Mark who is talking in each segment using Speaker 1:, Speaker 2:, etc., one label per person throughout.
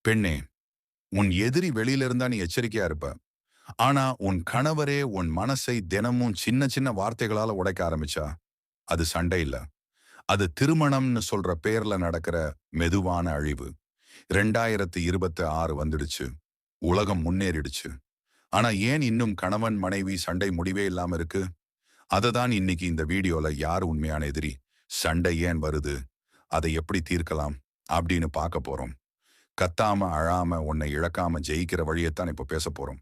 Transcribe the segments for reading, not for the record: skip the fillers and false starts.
Speaker 1: பெண்ணே, உன் எதிரி வெளியில இருந்தா நீ எச்சரிக்கையா இருப்ப. ஆனா உன் கணவரே உன் மனசை தினமும் சின்ன சின்ன வார்த்தைகளால உடைக்க ஆரம்பிச்சா, அது சண்டை இல்ல. அது திருமணம்னு சொல்ற பேர்ல நடக்கிற மெதுவான அழிவு. 2026 வந்துடுச்சு. உலகம் முன்னேறிடுச்சு. ஆனா ஏன் இன்னும் கணவன் மனைவி சண்டை முடிவே இல்லாம இருக்கு? அததான் இன்னைக்கு இந்த வீடியோல யார் உண்மையான எதிரி? சண்டை ஏன் வருது? அதை எப்படி தீர்க்கலாம்? அப்படின்னு பார்க்க போறோம். கத்தாம, அழாம, உன்னை இழக்காம ஜெயிக்கிற வழியைத்தான் இப்ப பேசப் போறோம்.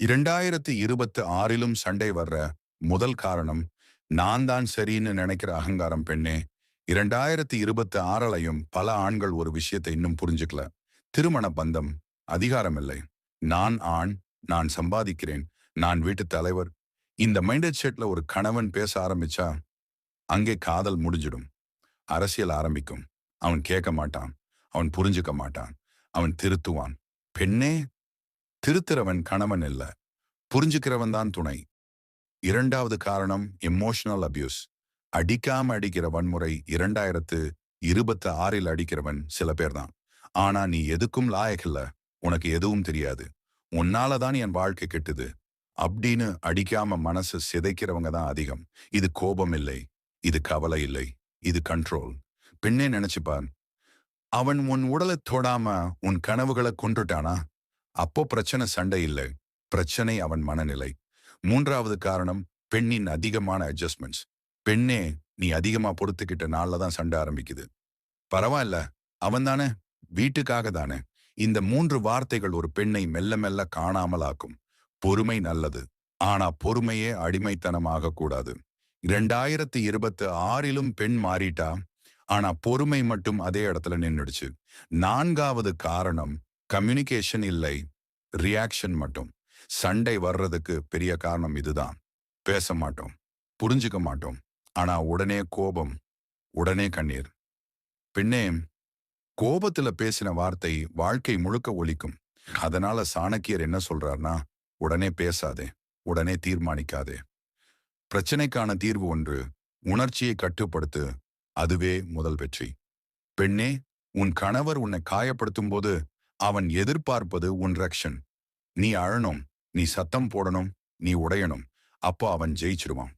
Speaker 1: 2026லும் சண்டை வர்ற முதல் காரணம், நான் தான் சரின்னு நினைக்கிற அகங்காரம் பெண்ணே. 2026லையும் பல ஆண்கள் ஒரு விஷயத்தை இன்னும் புரிஞ்சுக்கல. திருமண பந்தம் அதிகாரம் இல்லை. நான் ஆண், நான் சம்பாதிக்கிறேன், நான் வீட்டுத் தலைவர். இந்த மைண்டட் செட்ல ஒரு கணவன் பேச ஆரம்பிச்சா, அங்கே காதல் முடிஞ்சிடும். அரசியல் ஆரம்பிக்கும். அவன் கேட்க மாட்டான். அவன் புரிஞ்சுக்க மாட்டான். அவன் திருத்துவான். பெண்ணே, திருத்துறவன் கணவன் இல்ல. புரிஞ்சுக்கிறவன் தான் துணை. 2வது காரணம் எமோஷனல் அபியூஸ். அடிக்காம அடிக்கிற வன்முறை. 2026ல் அடிக்கிறவன் சில பேர் தான். ஆனா நீ எதுக்கும் லாயக்கில்ல. உனக்கு எதுவும் தெரியாது. உன்னால தான் என் வாழ்க்கை கெட்டுது அப்படின்னு அடிக்காம மனசு சிதைக்கிறவங்க தான் அதிகம். இது கோபம் இல்லை. இது கவலை இல்லை. இது கண்ட்ரோல். பெண்ணே நினைச்சுப்பார். அவன் உன் உடலை தொடாம உன் கனவுகளை கொன்றுட்டானா? அப்போ பிரச்சனை சண்டை இல்லை. பிரச்சனை அவன் மனநிலை. 3வது காரணம் பெண்ணின் அதிகமான அட்ஜஸ்ட்மெண்ட்ஸ். பெண்ணே, நீ அதிகமா பொறுத்துக்கிட்ட நாள்ல தான் சண்டை ஆரம்பிக்குது. பரவாயில்ல, அவன் தானே, வீட்டுக்காக தானே. இந்த 3 வார்த்தைகள் ஒரு பெண்ணை மெல்ல மெல்ல காணாமல் ஆக்கும். பொறுமை நல்லது. ஆனா பொறுமையே அடிமைத்தனமாக கூடாது. 2026லும் பெண் மாறிட்டா. ஆனா பொறுமை மட்டும் அதே இடத்துல நின்னுடுச்சு. 4வது காரணம் கம்யூனிகேஷன் இல்லை, ரியாக்ஷன் மட்டும். சண்டை வர்றதுக்கு பெரிய காரணம் இதுதான். பேச மாட்டோம், புரிஞ்சுக்க மாட்டோம். ஆனா உடனே கோபம், உடனே கண்ணீர். பெண்ணே, கோபத்துல பேசின வார்த்தை வாழ்க்கை முழுக்க ஒலிக்கும். அதனால சாணக்கியர் என்ன சொல்றார்னா, உடனே பேசாதே, உடனே தீர்மானிக்காதே. பிரச்சனைக்கான தீர்வு ஒன்று. உணர்ச்சியை கட்டுப்படுத்து. அதுவே முதல் வெற்றி. பெண்ணே, உன் கணவர் உன்னை காயப்படுத்தும் போது அவன் எதிர்பார்ப்பது உன் ரக்ஷன். நீ அழணும், நீ சத்தம் போடணும், நீ உடையணும். அப்போ அவன் ஜெயிச்சிடுவான்.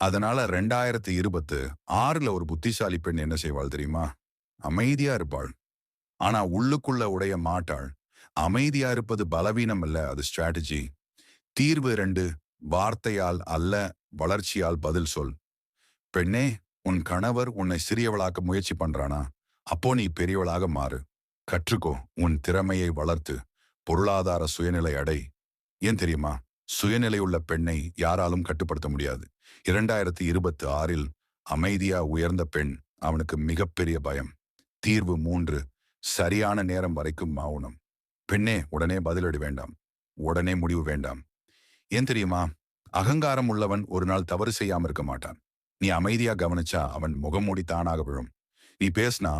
Speaker 1: அதனால 2026ல ஒரு புத்திசாலி பெண் என்ன செய்வாள் தெரியுமா? அமைதியா இருப்பாள். ஆனா உள்ளுக்குள்ள உடைய மாட்டாள். அமைதியா இருப்பது பலவீனம் இல்ல, அது ஸ்ட்ராட்டஜி. தீர்வு 2. வார்த்தையால் அல்ல, வளர்ச்சியால் பதில் சொல். பெண்ணே, உன் கணவர் உன்னை சிறியவளாக்க முயற்சி பண்றானா? அப்போ நீ பெரியவளாக மாறு. கற்றுக்கோ, உன் திறமையை வளர்த்து பொருளாதார சுயநிலை அடை. ஏன் தெரியுமா? சுயநிலை உள்ள பெண்ணை யாராலும் கட்டுப்படுத்த முடியாது. 2026ல் அமைதியா உயர்ந்த பெண் அவனுக்கு மிகப்பெரிய பயம். தீர்வு 3. சரியான நேரம் வரைக்கும் மௌனம். பெண்ணே, உடனே பதிலடி வேண்டாம். உடனே முடிவு வேண்டாம். ஏன் தெரியுமா? அகங்காரம் உள்ளவன் ஒரு நாள் தவறு செய்யாம இருக்க மாட்டான். நீ அமைதியா கவனிச்சா அவன் முகமூடி தானாக விழும். நீ பேசினா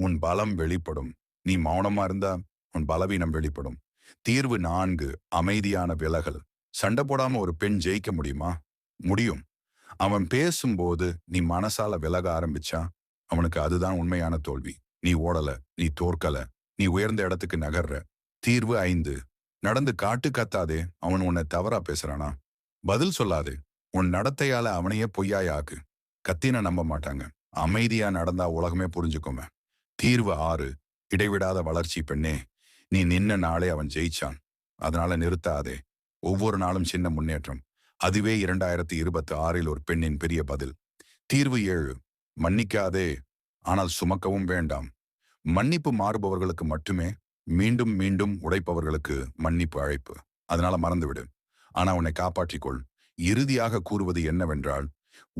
Speaker 1: உன் பலம் வெளிப்படும். நீ மௌனமா இருந்தா உன் பலவீனம் வெளிப்படும். தீர்வு 4. அமைதியான விலகல். சண்டை போடாம ஒரு பெண் ஜெயிக்க முடியுமா? முடியும். அவன் பேசும்போது நீ மனசால விலக ஆரம்பிச்சா அவனுக்கு அதுதான் உண்மையான தோல்வி. நீ ஓடல, நீ தோற்கல, நீ உயர்ந்த இடத்துக்கு நகர்ற. தீர்வு 5. நடந்து காட்டு. கத்தாதே. அவன் உன்னை தவறா பேசுறானா? பதில் சொல்லாதே. உன் நடத்தையால அவனையே பொய்யாய் ஆக்கு. கத்தின நம்ப மாட்டாங்க. அமைதியா நடந்தா உலகமே புரிஞ்சுக்குமே. தீர்வு 6. இடைவிடாத வளர்ச்சி. பெண்ணே, நீ நின்ன நாளே அவன் ஜெயிச்சான். அதனால நிறுத்தாதே. ஒவ்வொரு நாளும் சின்ன முன்னேற்றம். அதுவே 2026ல் ஒரு பெண்ணின் பெரிய பதில். தீர்வு 7. மன்னிக்காதே, ஆனால் சுமக்கவும் வேண்டாம். மன்னிப்பு மாறுபவர்களுக்கு மட்டுமே. மீண்டும் மீண்டும் உடைப்பவர்களுக்கு மன்னிப்பு அழைப்பு. அதனால மறந்துவிடு. ஆனா உன்னை காப்பாற்றிக்கொள். இறுதியாக கூறுவது என்னவென்றால்,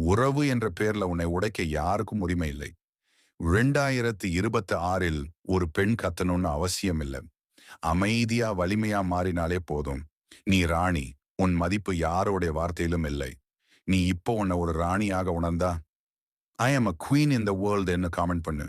Speaker 1: உறவு என்ற பெயர்ல உன்னை உடைக்க யாருக்கும் உரிமை இல்லை. 2026ல் ஒரு பெண் கத்தணும்னு அவசியம் இல்லை. அமைதியா வலிமையா மாறினாலே போதும். நீ ராணி. உன் மதிப்பு யாரோடைய வார்த்தையிலும் இல்லை. நீ இப்போ உன்னை ஒரு ராணியாக உணர்ந்தா, ஐ ஆம் அ குவீன் இன் த வேர்ல்ட் என்று காமெண்ட் பண்ணு.